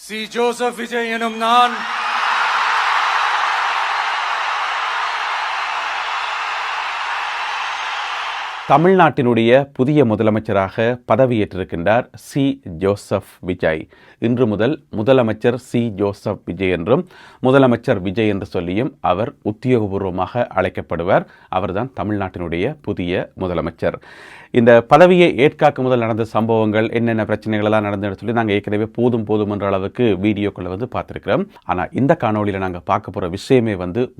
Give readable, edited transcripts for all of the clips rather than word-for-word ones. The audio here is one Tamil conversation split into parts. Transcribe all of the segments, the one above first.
சி. ஜோசப் விஜய் எனும் நான் தமிழ்நாட்டினுடைய புதிய முதலமைச்சராக பதவியேற்றிருக்கின்றார் சி. ஜோசப் விஜய். இன்று முதல் முதலமைச்சர் சி. ஜோசப் விஜய் என்றும் முதலமைச்சர் விஜய் என்று சொல்லியும் அவர் உத்தியோகபூர்வமாக அழைக்கப்படுவார். அவர்தான் தமிழ்நாட்டினுடைய புதிய முதலமைச்சர். இந்த பதவியை ஏற்காக்க முதல் நடந்த சம்பவங்கள் என்னென்ன பிரச்சனைகள் எல்லாம் நடந்துன்னு சொல்லி நாங்கள் ஏற்கனவே போதும் என்ற அளவுக்கு வீடியோக்களை பார்த்துருக்கிறோம். ஆனால் இந்த காணொலியில் நாங்கள் பார்க்க போகிற விஷயமே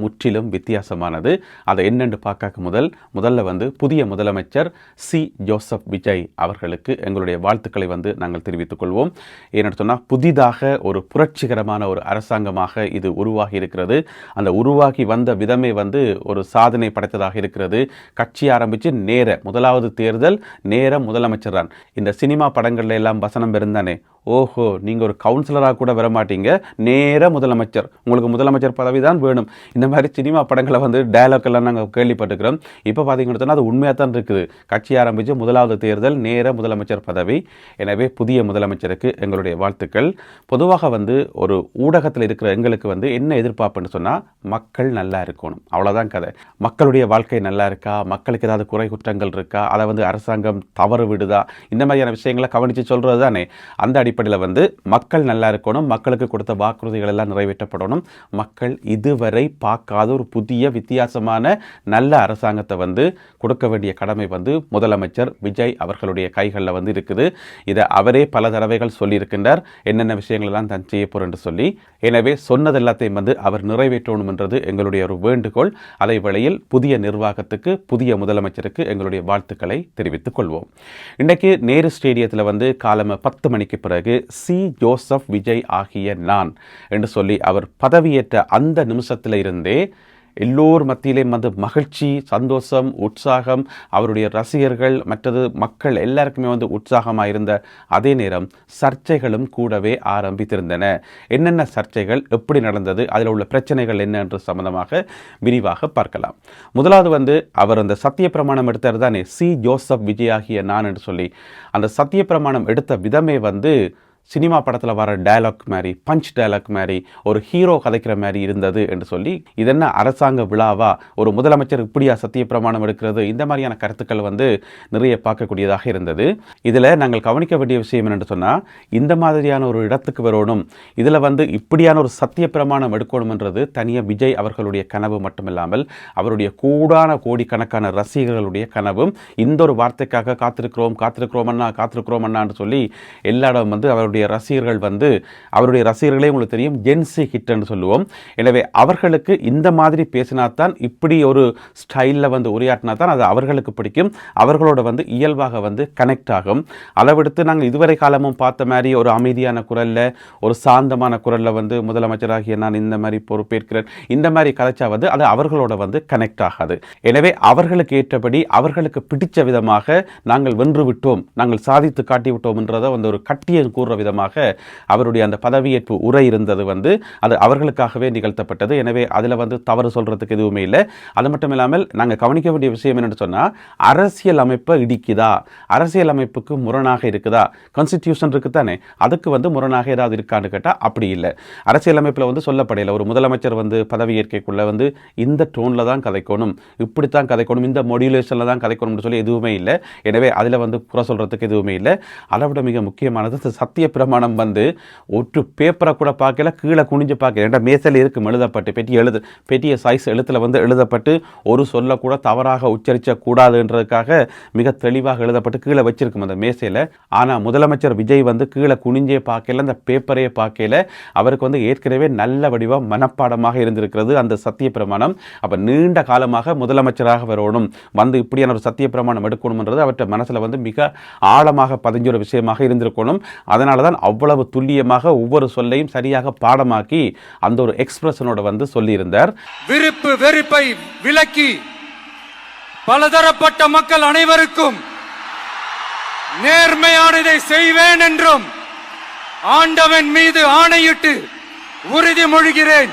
முற்றிலும் வித்தியாசமானது. அதை என்னென்று பார்க்க முதல்ல புதிய முதலமைச்சர் சி. ஜோசப் விஜய் அவர்களுக்கு எங்களுடைய வாழ்த்துக்களை நாங்கள் தெரிவித்துக் கொள்வோம். ஏன்னு சொன்னால் புதிதாக ஒரு புரட்சிகரமான ஒரு அரசாங்கமாக இது உருவாகி இருக்கிறது. அந்த உருவாகி வந்த விதமே ஒரு சாதனை படைத்ததாக இருக்கிறது. கட்சி ஆரம்பித்து முதலாவது தேர்தல் நேரம் முதலமைச்சர் தான். இந்த சினிமா படங்கள்ல எல்லாம் வசனம் இருந்தானே, ஓஹோ நீங்கள் ஒரு கவுன்சிலராக கூட வர மாட்டீங்க, நேர முதலமைச்சர், உங்களுக்கு முதலமைச்சர் பதவி தான் வேணும். இந்த மாதிரி சினிமா படங்களை டயலாக் எல்லாம் நாங்கள் கேள்விப்பட்டுக்கிறோம். இப்போ பார்த்தீங்கன்னு சொன்னால் அது உண்மையாக தான் இருக்குது. கட்சி ஆரம்பித்து முதலாவது தேர்தல் நேர முதலமைச்சர் பதவி. எனவே புதிய முதலமைச்சருக்கு எங்களுடைய வாழ்த்துக்கள். பொதுவாக ஒரு ஊடகத்தில் இருக்கிற எங்களுக்கு என்ன எதிர்பார்ப்புன்னு சொன்னால் மக்கள் நல்லா இருக்கணும், அவ்வளோதான் கதை. மக்களுடைய வாழ்க்கை நல்லா இருக்கா, மக்களுக்கு ஏதாவது குறை குற்றங்கள் இருக்கா, அதை அரசாங்கம் தவறு விடுதா, இந்த மாதிரியான விஷயங்களை கவனித்து சொல்கிறது தானே. அந்த அடிப்படையில் மக்கள் நல்லா இருக்கணும், மக்களுக்கு கொடுத்த வாக்குறுதிகள் எல்லாம் நிறைவேற்றப்படணும். மக்கள் இதுவரை பார்க்காத ஒரு புதிய வித்தியாசமான நல்ல அரசாங்கத்தை கொடுக்க வேண்டிய கடமை முதலமைச்சர் விஜய் அவர்களுடைய கைகளில் இருக்குது. இதை அவரே பல தடவைகள் சொல்லியிருக்கின்றார், என்னென்ன விஷயங்கள் எல்லாம் தான் செய்ய போறேன் என்று சொல்லி. எனவே சொன்னது எல்லாத்தையும் அவர் நிறைவேற்றணும் என்றது எங்களுடைய ஒரு வேண்டுகோள். அதே வேளையில் புதிய நிர்வாகத்துக்கு, புதிய முதலமைச்சருக்கு எங்களுடைய வாழ்த்துக்களை தெரிவித்துக் கொள்வோம். இன்றைக்கு நேரு ஸ்டேடியத்தில் காலம 10 மணிக்கு பிறகு சி. ஜோசப் விஜய் ஆகிய நான் என்று சொல்லி அவர் பதவியேற்ற அந்த நிமிஷத்தில் இருந்தே எல்லோர் மத்தியிலேயும் மகிழ்ச்சி, சந்தோஷம், உற்சாகம், அவருடைய ரசிகர்கள் மற்றது மக்கள் எல்லாருக்குமே உற்சாகமாக இருந்த அதே நேரம் சர்ச்சைகளும் கூடவே ஆரம்பித்திருந்தன. என்னென்ன சர்ச்சைகள், எப்படி நடந்தது, அதில் உள்ள பிரச்சனைகள் என்ன என்று சம்பந்தமாக விரிவாக பார்க்கலாம். முதலாவது அவர் அந்த சத்திய பிரமாணம் எடுத்தார் தானே, சி. ஜோசப் விஜய் ஆகிய நான் என்று சொல்லி. அந்த சத்திய பிரமாணம் எடுத்த விதமே சினிமா படத்தில் வர டயலாக் மாதிரி, பஞ்ச் டயலாக் மாதிரி, ஒரு ஹீரோ கதைக்கிற மாதிரி இருந்தது என்று சொல்லி, இதென்ன அரசாங்க விழாவா, ஒரு முதலமைச்சர் இப்படியா சத்திய பிரமாணம் எடுக்கிறது, இந்த மாதிரியான கருத்துக்கள் நிறைய பார்க்கக்கூடியதாக இருந்தது. இதில் நாங்கள் கவனிக்க வேண்டிய விஷயம் என்னென்னு சொன்னால், இந்த மாதிரியான ஒரு இடத்துக்கு வரணும், இதில் இப்படியான ஒரு சத்திய பிரமாணம் எடுக்கணும்ன்றது தனியாக விஜய் அவர்களுடைய கனவு மட்டுமில்லாமல் அவருடைய கோடிக்கணக்கான ரசிகர்களுடைய கனவும். இந்த ஒரு வார்த்தைக்காக காத்திருக்கிறோம் அண்ணான்னு சொல்லி எல்லா இடம் அவருடைய ரசிகர்கள் அவருடைய ரசிகர்களே உங்களுக்கு தெரியும், ஜென்சி ஹிட் என்று சொல்லுவோம். எனவே அவர்களுக்கு இந்த மாதிரி பேசினாத்தான், இப்படி ஒரு ஸ்டைலில் உரையாற்றினா தான் அது அவர்களுக்கு பிடிக்கும், அவர்களோட இயல்பாக கனெக்ட் ஆகும். அளவெடுத்து நாங்கள் இதுவரை காலமும் பார்த்த மாதிரி ஒரு அமைதியான குரலில், ஒரு சாந்தமான குரலில் முதலமைச்சராகிய நான் இந்த மாதிரி பொறுப்பேற்கிறேன், இந்த மாதிரி கதைச்சா அது அவர்களோட கனெக்ட் ஆகாது. எனவே அவர்களுக்கு ஏற்றபடி, அவர்களுக்கு பிடிச்ச விதமாக நாங்கள் வென்று விட்டோம், நாங்கள் சாதித்து காட்டிவிட்டோம் என்றதை ஒரு கட்டியை கூறுற விதமாக அவருடைய அந்த பதவியேற்பு உரை இருந்தது. அது அவர்களுக்காகவே நிகழ்த்தப்பட்டது. எனவே அதில் தவறு சொல்றதுக்கு எதுவுமே இல்லை. அது மட்டும் இல்லாமல் நாங்கள் கவனிக்க வேண்டிய விஷயம் என்னன்னு சொன்னால், அரசியல் அமைப்பை இடிக்குதா, அரசியல் அமைப்புக்கு முரணாக இருக்குதா, கான்ஸ்டிடியூஷன் இருக்கு தானே, அதுக்கு முரணாக ஏதாவது இருக்கான்னு கேட்டால் அப்படி இல்லை. அரசியல் அமைப்பில் சொல்லப்படையில் ஒரு முதலமைச்சர் பதவியேற்கக்குள்ள இந்த டோனில் தான் கதைக்கணும், இப்படித்தான் கதைக்கணும், இந்த மொடியுலேஷனில் தான் கதைக்கணும்னு சொல்லி எதுவுமே இல்லை. எனவே அதில் குறை சொல்றதுக்கு எதுவுமே இல்லை. அதை விட மிக முக்கியமானது சத்திய பிரமாணம் ஒரு பேப்பரை கூட பார்க்கல, கீழே குனிஞ்சு பார்க்கல, மேசையில் இருக்கும் எழுதப்பட்டு, பெரிய சைஸ் எழுத்தில் எழுதப்பட்டு, ஒரு சொல்ல கூட தவறாக உச்சரிக்க கூடாதுன்றதுக்காக மிக தெளிவாக எழுதப்பட்டு கீழே வச்சிருக்கும் அந்த மேசையில். ஆனால் முதலமைச்சர் விஜய் கீழே குனிஞ்சே பார்க்கல, அந்த பேப்பரையே பார்க்கல. அவருக்கு ஏற்கனவே நல்ல வடிவம் மனப்பாடமாக இருந்திருக்கிறது அந்த சத்திய பிரமாணம். அப்போ நீண்ட காலமாக முதலமைச்சராக வரணும், இப்படியான ஒரு சத்திய பிரமாணம் எடுக்கணும்ன்றது அவற்றை மனசில் மிக ஆழமாக பதிஞ்ச ஒரு விஷயமாக இருந்திருக்கணும். அதனால தான் அவ்வளவு துல்லியமாக ஒவ்வொரு சொல்லையும் சரியாக பாடமாக்கி அந்த ஒரு எக்ஸ்பிரஷனோட சொல்லியிருந்தார். விருப்பு வெறுப்பை விலக்கி பலதரப்பட்ட மக்கள் அனைவருக்கும் நேர்மையானதை செய்வேன் என்றும் ஆண்டவன் மீது ஆணையிட்டு உறுதிமொழிகிறேன்.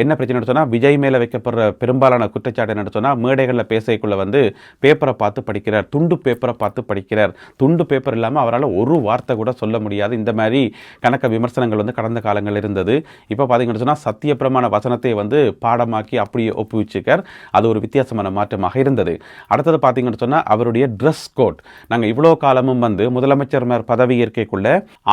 என்ன பிரச்சனை சொன்னால் விஜய் மேலே வைக்கப்படுற பெரும்பாலான குற்றச்சாட்டு என்ன சொன்னால் மேடைகளில் பேசக்குள்ள வந்து பேப்பரை பார்த்து படிக்கிறார், துண்டு பேப்பரை பார்த்து படிக்கிறார், துண்டு பேப்பர் இல்லாமல் அவரால் ஒரு வார்த்தை கூட சொல்ல முடியாது. இந்த மாதிரி கணக்க விமர்சனங்கள் வந்து கடந்த காலங்கள் இருந்தது. இப்போ பார்த்தீங்கன்னு சொன்னால் சத்தியப்பிரமாண வசனத்தை வந்து பாடமாக்கி அப்படியே ஒப்புவிச்சுக்கார். அது ஒரு வித்தியாசமான மாற்றமாக இருந்தது. அடுத்தது பார்த்தீங்கன்னு சொன்னால் அவருடைய ட்ரெஸ் கோட். நாங்கள் இவ்வளோ காலமும் வந்து முதலமைச்சர் பதவி ஏற்கைக்குள்ள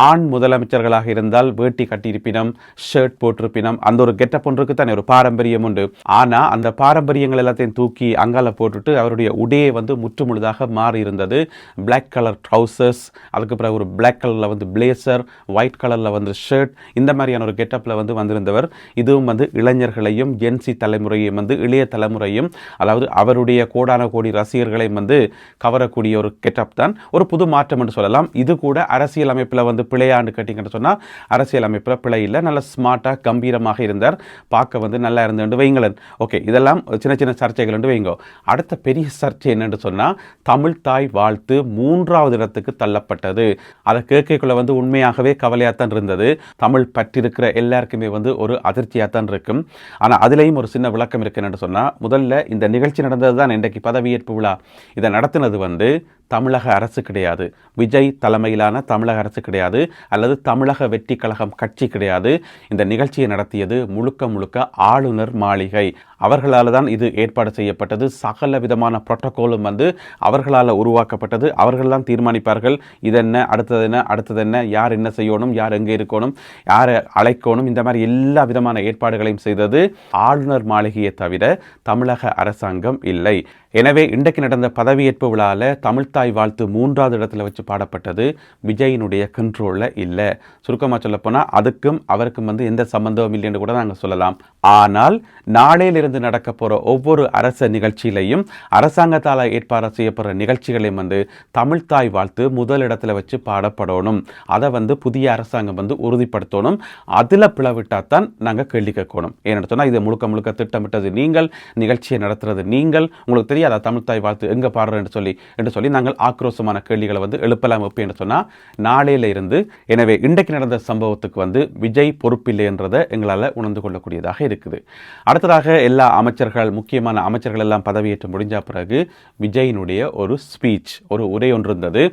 ஆண் முதலமைச்சர்களாக இருந்தால் வேட்டி கட்டியிருப்பினம், ஷர்ட் போட்டிருப்பினம், அந்த ஒரு கெட்டப் ஒன்றுக்கு தானே ஒரு பாரம்பரியம் உண்டு. ஆனால் அந்த பாரம்பரியங்கள் எல்லாத்தையும் தூக்கி அங்கால போட்டுட்டு அவருடைய உடையை வந்து முற்று முழுதாக மாறி இருந்தது. பிளாக் கலர் ட்ரௌசர்ஸ், அதுக்கு பிறகு ஒரு பிளாக் கலரில் வந்து பிளேசர், ஒயிட் கலரில் வந்து ஷர்ட், இந்த மாதிரியான ஒரு கெட்டப்பில் வந்து வந்திருந்தவர். இதுவும் வந்து இளைஞர்களையும் ஜென்சி தலைமுறையும் வந்து இளைய தலைமுறையும், அதாவது அவருடைய கோடான கோடி ரசிகர்களையும் வந்து கவரக்கூடிய ஒரு கெட்டப் தான். ஒரு புது மாற்றம் என்று சொல்லலாம். இது கூட அரசியல் அமைப்பில் வந்து பிழையாண்டு கேட்டிங்கன்னு சொன்னால் அரசியல் அமைப்பில் பிழை இல்லை. நல்ல ஸ்மார்ட்டாக கம்பீரமாக இருந்தார், பார்க்க வந்து நல்லா இருந்துட்டு வைங்களேன். ஓகே, இதெல்லாம் சின்ன சின்ன சர்ச்சைகள் என்று வைங்கோ. அடுத்த பெரிய சர்ச்சை என்னென்று சொன்னால் தமிழ் தாய் வாழ்த்து 3வது இடத்துக்கு தள்ளப்பட்டது. அதை கேட்கக்குள்ள வந்து உண்மையாகவே கவலையாகத்தான் இருந்தது. தமிழ் பற்றிருக்கிற எல்லாருக்குமே வந்து ஒரு அதிர்ச்சியாகத்தான் இருக்கும். ஆனால் அதுலேயும் ஒரு சின்ன விளக்கம் இருக்குன்னு சொன்னால், முதல்ல இந்த நிகழ்ச்சி நடந்தது தான் இன்றைக்கு பதவியேற்பு விழா. இதை நடத்தினது வந்து தமிழக அரசு கிடையாது, விஜய் தலைமையிலான தமிழக அரசு கிடையாது, அல்லது தமிழக வெற்றி கழகம் கட்சி கிடையாது. இந்த நிகழ்ச்சியை நடத்தியது முழுக்க முழுக்க ஆளுநர் மாளிகை. அவர்களால் தான் இது ஏற்பாடு செய்யப்பட்டது. சகல விதமான புரோட்டோகாலும் வந்து அவர்களால் உருவாக்கப்பட்டது. அவர்கள் தான் தீர்மானிப்பார்கள் இதென்ன, அடுத்தது என்ன, யார் என்ன செய்யணும், யார் எங்கே இருக்கணும், யாரை அழைக்கணும், இந்த மாதிரி எல்லா விதமான ஏற்பாடுகளையும் செய்தது ஆளுநர் மாளிகையை தவிர தமிழக அரசாங்கம் இல்லை. எனவே இன்றைக்கு நடந்த பதவியேற்பு விழாவில் தமிழ்த்தாய் வாழ்த்து 3வது இடத்துல வச்சு பாடப்பட்டது விஜயினுடைய கண்ட்ரோலில் இல்லை. சுருக்கமாக சொல்லப்போனால் அதுக்கும் அவருக்கும் வந்து எந்த சம்பந்தமும் இல்லை என்று கூட நாங்கள் சொல்லலாம். ஆனால் நாளையிலிருந்து நடக்க போகிற ஒவ்வொரு அரச நிகழ்ச்சியிலையும் அரசாங்கத்தால் ஏற்பாடு செய்யப்படுற நிகழ்ச்சிகளையும் வந்து தமிழ்த்தாய் வாழ்த்து முதலிடத்தில் வச்சு பாடப்படணும். அதை வந்து புதிய அரசாங்கம் வந்து உறுதிப்படுத்தணும். அதில் பிளவிட்டாத்தான் நாங்கள் கேள்வி கேட்கணும். ஏன்னு சொன்னால் இதை முழுக்க முழுக்க திட்டமிட்டது நீங்கள், நிகழ்ச்சியை நடத்துறது நீங்கள். உங்களுக்கு தெரியாதா தமிழ்த்தாய் வாழ்த்து எங்கே பாடுறேன்னு சொல்லி நாங்கள் ஆக்ரோஷமான கேள்விகளை வந்து எழுப்பலாம் என்று சொன்னால் நாளையில இருந்து. எனவே இன்றைக்கு நடந்த சம்பவத்துக்கு வந்து விஜய் பொறுப்பில்லை என்றதை எங்களால் உணர்ந்து கொள்ளக்கூடியதாக இருக்குது. அடுத்ததாக எல்லா அமைச்சர்கள், முக்கியமான அமைச்சர்கள் எல்லாம் பதவியேற்று முடிஞ்ச பிறகு விஜயினுடைய ஒரு ஸ்பீச், ஒரு உரை ஒன்று இருந்தது.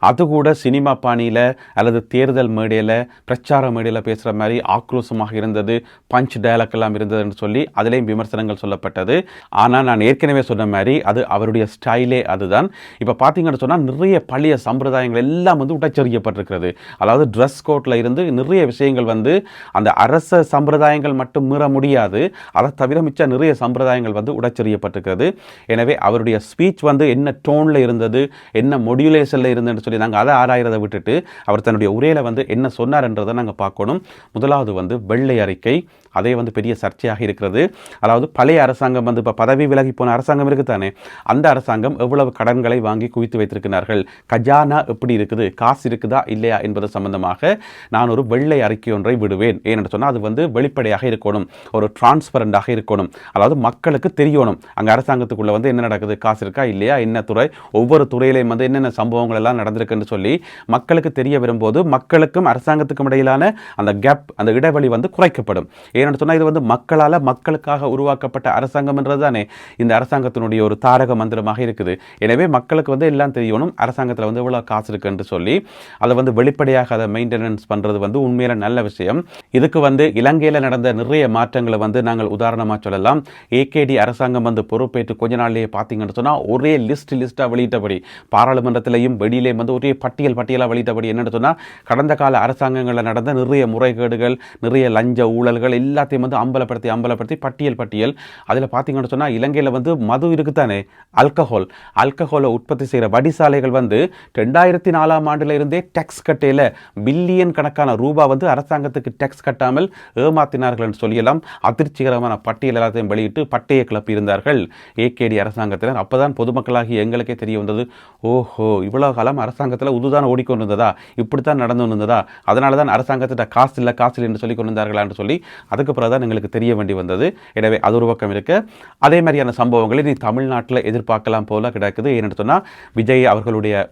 அது கூட சினிமா பாணியில் அல்லது தேர்தல் மேடையில், பிரச்சார மேடையில் பேசுகிற மாதிரி ஆக்ரோஷமாக இருந்தது. பஞ்ச் டயலாக் எல்லாம் இருந்ததுன்னு சொல்லி அதிலேயும் விமர்சனங்கள் சொல்லப்பட்டது. ஆனால் நான் ஏற்கனவே சொன்ன மாதிரி அது அவருடைய ஸ்டைலே அதுதான். இப்போ பார்த்தீங்கன்னு சொன்னால் நிறைய பழைய சம்பிரதாயங்கள் எல்லாம் வந்து உடைச்செறியப்பட்டிருக்கிறது. அதாவது ட்ரெஸ் கோட்டில் இருந்து நிறைய விஷயங்கள் வந்து அந்த அரச சம்பிரதாயங்கள் மட்டும் மீற முடியாது, அதை தவிர மிச்ச நிறைய சம்பிரதாயங்கள் வந்து உடைச்செறியப்பட்டிருக்கிறது. எனவே அவருடைய ஸ்பீச் வந்து என்ன டோனில் இருந்தது, என்ன மொடியுலேஷனில் இருந்ததுன்னு சொல்லி நாங்கள் அதை ஆராயிறதை விட்டுட்டு அவர் தன்னுடைய உரையில் வந்து என்ன சொன்னார்ன்றதை நாங்கள் பார்க்கணும். முதலாவது வந்து வெள்ளை அறிக்கை, அதே வந்து பெரிய சர்ச்சையாக இருக்கிறது. அதாவது பழைய அரசாங்கம் வந்து இப்போ பதவி விலகி போன அரசாங்கம் இருக்குது தானே, அந்த அரசாங்கம் எவ்வளவு கடன்களை வாங்கி குவித்து வைத்திருக்கிறார்கள், கஜானா எப்படி இருக்குது, காசு இருக்குதா இல்லையா என்பது சம்பந்தமாக நான் ஒரு வெள்ளை அறிக்கை ஒன்றை விடுவேன். ஏன்னு சொன்னால் அது வந்து வெளிப்படையாக இருக்கணும், ஒரு டிரான்ஸ்பரண்டாக இருக்கணும். அதாவது மக்களுக்கு தெரியணும் அங்கே அரசாங்கத்துக்குள்ளே வந்து என்ன நடக்குது, காசு இருக்கா இல்லையா, என்ன துறை, ஒவ்வொரு துறையிலையும் வந்து என்னென்ன சம்பவங்கள் எல்லாம் நடந்திருக்குன்னு சொல்லி மக்களுக்கு தெரிய வரும்போது மக்களுக்கும் அரசாங்கத்துக்கும் இடையிலான அந்த கேப், அந்த இடைவெளி வந்து குறைக்கப்படும். ஏன்னு சொன்னால் இது வந்து மக்களால் மக்களுக்காக உருவாக்கப்பட்ட அரசாங்கம் என்றது தானே இந்த அரசாங்கத்தினுடைய ஒரு தாரக மந்திரமாக இருக்குது. எனவே மக்களுக்கு வந்து எல்லாம் தெரியணும் அரசாங்கத்தில் வந்து எவ்வளோ காசு இருக்குன்னு சொல்லி அதை வந்து வெளிப்படையாக அதை மெயின்டெனன்ஸ் பண்ணுறது வந்து உண்மையில நல்ல விஷயம். இதுக்கு வந்து இலங்கையில் நடந்த நிறைய மாற்றங்களை வந்து நாங்கள் உதாரணமாக சொல்லலாம். ஏகேடி அரசாங்கம் வந்து பொறுப்பேற்று கொஞ்ச நாள்லேயே பார்த்தீங்கன்னு சொன்னால் ஒரே லிஸ்ட்டாக வெளியிட்டபடி, பாராளுமன்றத்திலையும் வெளியிலேயும் வந்து ஒரே பட்டியலாக வெளியிட்டபடி என்னென்னு சொன்னால் கடந்த கால அரசாங்கங்களில் நடந்த நிறைய முறைகேடுகள், நிறைய லஞ்ச ஊழல்கள் எல்லாத்தையும் வந்து அம்பலப்படுத்தி பட்டியல். அதில் பார்த்தீங்கன்னு சொன்னால் இலங்கையில் வந்து மது இருக்குதானே, ஆல்கஹாலை உற்பத்தி செய்கிற வடிசாலைகள் வந்து 2004ஆம் ஆண்டில் இருந்தே டேக்ஸ் கட்டையில் பில்லியன் கணக்கான ரூபாய் வந்து அரசாங்கத்துக்கு டேக்ஸ் கட்டாமல் ஏமாத்தினார்கள் என்று சொல்லலாம். அதிர்ச்சிகரமான பட்டியல் எல்லாத்தையும் வெளியிட்டு பட்டையை கிளப்பி இருந்தார்கள் ஏகேடி அரசாங்கத்தினர். அப்போதான் பொதுமக்களாகி எங்களுக்கே தெரிய வந்தது, ஓஹோ இவ்வளோ காலம் அரசாங்கத்தில் உதுதான் ஓடிக்கொண்டிருந்ததா, இப்படித்தான் நடந்து வந்ததா, அதனால தான் அரசாங்கத்திட்ட காசு இல்லை என்று சொல்லி கொண்டிருந்தார்களா என்று சொல்லி அதுக்கு பிறகு தான் எங்களுக்கு தெரிய வேண்டி வந்தது. எனவே அது ஒரு பக்கம் இருக்கு. அதே மாதிரியான சம்பவங்களை நீ தமிழ்நாட்டில் தமிழ்நாட்டில் எதிர்பார்க்கலாம் போல கிடக்குது. ஏன்னு சொன்னால்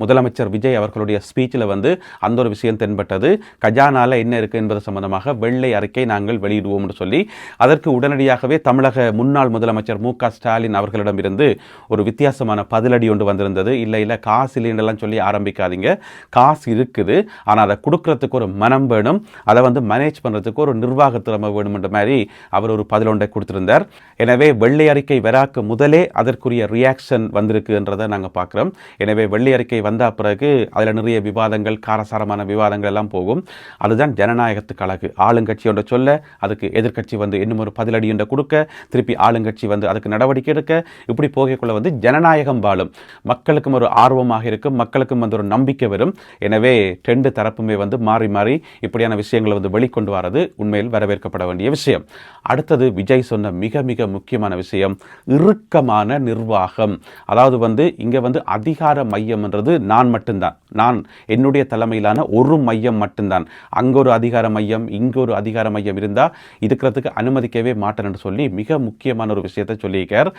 முதலமைச்சர் விஜய் அவர்களுடைய ஸ்பீச்சில் வந்து அந்த ஒரு விஷயம் தென்பட்டது. கஜானால என்ன இருக்குது என்பது சம்பந்தமாக வெள்ளை அறிக்கை நாங்கள் வெளியிடுவோம் என்று சொல்லி அதற்கு உடனடியாகவே தமிழக முன்னாள் முதலமைச்சர் மு.க. ஸ்டாலின் அவர்களிடமிருந்து ஒரு வித்தியாசமான பதிலடி ஒன்று வந்திருந்தது. இல்லை காசு இல்லைன்றெல்லாம் சொல்லி ஆரம்பிக்காதீங்க, காசு இருக்குது, ஆனால் அதை கொடுக்கறதுக்கு ஒரு மனம் வேணும், அதை வந்து மேனேஜ் பண்ணுறதுக்கு ஒரு நிர்வாக திறமை வேணும் என்ற மாதிரி அவர் ஒரு பதிலொன்றை கொடுத்திருந்தார். எனவே வெள்ளை அறிக்கை வராக்கு முதலே அதற்குரிய ரியாக்ஷன் வந்திருக்குன்றதை நாங்கள் பார்க்குறோம். எனவே வெள்ளை அறிக்கை வந்த பிறகு அதில் நிறைய விவாதங்கள், காரசாரமான விவாதங்கள் எல்லாம் போகும். அதுதான் ஜனநாயகத்துக்கு அழகு. ஆளுங்கட்சி ஒன்றை சொல்ல அதுக்கு எதிர்க்கட்சி வந்து இன்னும் ஒரு பதிலடி ஒன்றை கொடுக்க, திருப்பி ஆளுங்கட்சி வந்து அதுக்கு நடவடிக்கை எடுக்க, இப்படி போகக்குள்ள வந்து ஜனநாயகம் வாழும். மக்களுக்கும் ஒரு ஆர்வமாக இருக்கும், மக்களுக்கும் வந்து ஒரு நம்பிக்கை வரும். எனவே ரெண்டு தரப்புமே வந்து மாறி மாறி இப்படியான விஷயங்களை வந்து வெளிக்கொண்டு வரது உண்மையில் வரவேற்கப்பட வேண்டிய விஷயம். அடுத்தது விஜய் சொன்ன மிக மிக முக்கியமான விஷயம் இறுக்கமான நிர்வாகம். அதாவது வந்து இங்கே வந்து அதிகார மையம்ன்றது நான் மட்டும்தான், நான் என்னுடைய தலைமையிலான ஒரு மையம் மட்டும்தான். அங்கே ஒரு அதிகார மையம், இங்கே ஒரு அதிகார மையம் இருந்தால் இருக்கிறதுக்கு அனுமதிக்கவே மாட்டேன் என்று சொல்லி மிக முக்கியமான ஒரு விஷயத்தை சொல்லியிருக்கார்.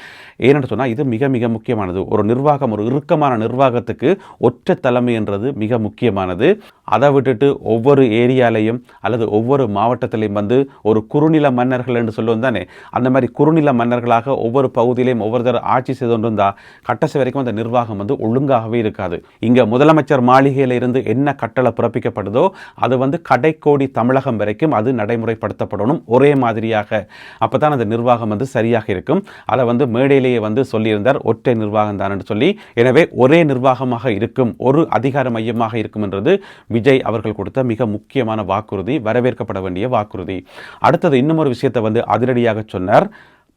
ஏனென்று சொன்னால் இது மிக மிக முக்கியமானது. ஒரு நிர்வாகம், ஒரு இறுக்கமான நிர்வாகத்துக்கு ஒற்றை தலைமை என்றது மிக முக்கியமானது. அதை விட்டுட்டு ஒவ்வொரு ஏரியாலையும் அல்லது ஒவ்வொரு மாவட்டத்திலையும் வந்து ஒரு குறுநில மன்னர்கள் என்று சொல்லுவோம் தானே, அந்த மாதிரி குறுநில மன்னர்களாக ஒவ்வொரு பகுதியிலையும் ஒவ்வொருத்தர் ஆட்சி செய்து கொண்டிருந்தால் கடைசி வரைக்கும் அந்த நிர்வாகம் வந்து ஒழுங்காகவே இருக்காது. இங்கே முதலமைச்சர் மாளிகையில் இருந்து என்ன கட்டளை பிறப்பிக்கப்படுதோ அது வந்து கடைக்கோடி தமிழகம் வரைக்கும் அது நடைமுறைப்படுத்தப்படணும் ஒரே மாதிரியாக. அப்போ தான் அந்த நிர்வாகம் வந்து சரியாக இருக்கும். அதை வந்து மேடையிலேயே வந்து சொல்லியிருந்தார், ஒற்றை நிர்வாகம் தான் என்று சொல்லி. எனவே ஒரே நிர்வாகமாக இருக்கும், ஒரு அதிகார மையமாக இருக்கும் என்றது விஜய் அவர்கள் கொடுத்த மிக முக்கியமான வாக்குறுதி, வரவேற்கப்பட வேண்டிய வாக்குறுதி. அடுத்தது இன்னும் ஒரு விஷயத்தை வந்து அதிரடியாக சொன்னார்.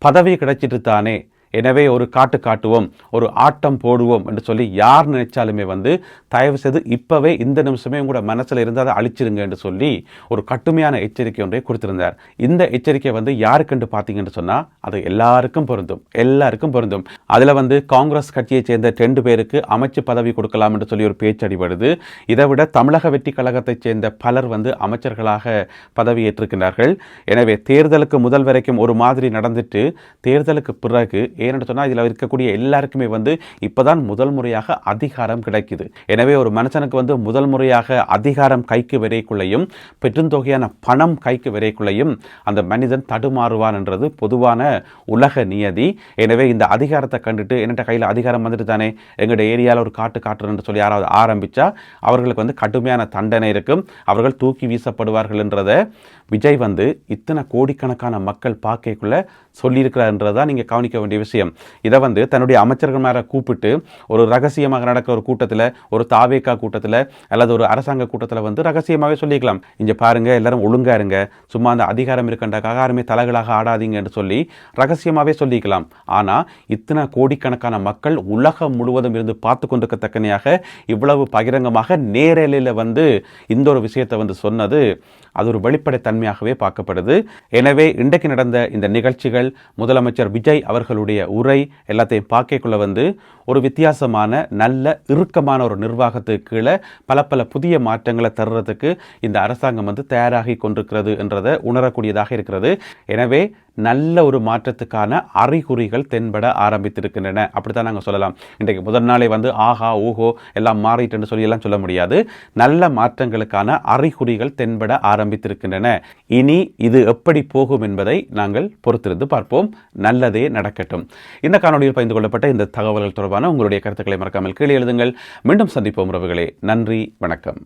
பதவி கிடைச்சிட்டு தானே, எனவே ஒரு காட்டுவோம், ஒரு ஆட்டம் போடுவோம் என்று சொல்லி யார் நினைச்சாலுமே வந்து தயவு செய்து இப்பவே இந்த நிமிஷமே உங்களோட மனசில் இருந்து அதை அழிச்சிருங்க என்று சொல்லி ஒரு கடுமையான எச்சரிக்கை ஒன்றை கொடுத்திருந்தார். இந்த எச்சரிக்கை வந்து யாருக்குன்னு பார்த்தீங்கன்னு சொன்னால் அது எல்லாருக்கும் பொருந்தும். அதில் வந்து காங்கிரஸ் கட்சியை சேர்ந்த 2 பேருக்கு அமைச்சு பதவி கொடுக்கலாம் என்று சொல்லி ஒரு பேச்சு அடிபடுது. இதை விட தமிழக வெற்றி கழகத்தைச் சேர்ந்த பலர் வந்து அமைச்சர்களாக பதவியேற்றிருக்கிறார்கள். எனவே தேர்தலுக்கு முதல் வரைக்கும் ஒரு மாதிரி நடந்துட்டு தேர்தலுக்கு பிறகு ஏன்னு சொன்னால் இதில் இருக்கக்கூடிய எல்லாருக்குமே வந்து இப்போதான் முதல் முறையாக அதிகாரம் கிடைக்குது. எனவே ஒரு மனுஷனுக்கு வந்து முதல் முறையாக அதிகாரம் கைக்கு வரைக்குள்ளையும் பெருந்தொகையான பணம் கைக்கு வரைக்குள்ளையும் அந்த மனிதன் தடுமாறுவான் என்றது பொதுவான உலக நியதி. எனவே இந்த அதிகாரத்தை கண்டுட்டு என்னட்ட கையில் அதிகாரம் வந்துட்டு தானே எங்களுடைய ஏரியாவில் ஒரு காட்டுறேன்னு சொல்லி யாராவது ஆரம்பித்தா அவர்களுக்கு வந்து கடுமையான தண்டனை இருக்கும், அவர்கள் தூக்கி வீசப்படுவார்கள் என்றதை விஜய் வந்து இத்தனை கோடிக்கணக்கான மக்கள் பார்க்கக்குள்ள சொல்லியிருக்கிறார்ன்றதான் நீங்கள் கவனிக்க வேண்டிய விஷயம். இதை வந்து தன்னுடைய அமைச்சர்கள் மேலே கூப்பிட்டு ஒரு ரகசியமாக நடக்கிற ஒரு கூட்டத்தில், ஒரு தாவேக்கா கூட்டத்தில் அல்லது ஒரு அரசாங்க கூட்டத்தில் வந்து ரகசியமாகவே சொல்லிக்கலாம், இங்கே பாருங்க எல்லாரும் ஒழுங்கா இருங்க, சும்மா அந்த அதிகாரம் இருக்கின்றக்காக யாருமே தலைகளாக ஆடாதீங்க என்று சொல்லி ரகசியமாகவே சொல்லிக்கலாம். ஆனால் இத்தனை கோடிக்கணக்கான மக்கள் உலகம் முழுவதும் இருந்து பார்த்து கொண்டிருக்கத்தக்கனையாக இவ்வளவு பகிரங்கமாக நேரலையில் வந்து இந்த ஒரு விஷயத்தை வந்து சொன்னது அது ஒரு வெளிப்படைத்தன்மையாகவே பார்க்கப்படுது. எனவே இன்றைக்கு நடந்த இந்த நிகழ்ச்சிகள், முதலமைச்சர் விஜய் அவர்களுடைய உரை எல்லாத்தையும் பார்க்கக்குள்ள வந்து ஒரு வித்தியாசமான நல்ல இறுக்கமான ஒரு நிர்வாகத்துக்கு கீழே பல புதிய மாற்றங்களை தருறதுக்கு இந்த அரசாங்கம் வந்து தயாராகி கொண்டிருக்கிறது என்றதை உணரக்கூடியதாக இருக்கிறது. எனவே நல்ல ஒரு மாற்றத்துக்கான அறிகுறிகள் தென்பட ஆரம்பித்திருக்கின்றன, அப்படித்தான் நாங்கள் சொல்லலாம். இன்றைக்கு முதல் நாளே வந்து ஆஹா ஓஹோ எல்லாம் மாறிட்டுன்னு சொல்லி எல்லாம் சொல்ல முடியாது. நல்ல மாற்றங்களுக்கான அறிகுறிகள் தென்பட ஆரம்பித்திருக்கின்றன. இனி இது எப்படி போகும் என்பதை நாங்கள் பொறுத்திருந்து பார்ப்போம். நல்லதே நடக்கட்டும். இந்த காணொலியில் பகிர்ந்து கொள்ளப்பட்ட இந்த தகவல்கள் தொடர்பான உங்களுடைய கருத்துக்களை மறக்காமல் கீழே எழுதுங்கள். மீண்டும் சந்திப்போம் உறவுகளே. நன்றி, வணக்கம்.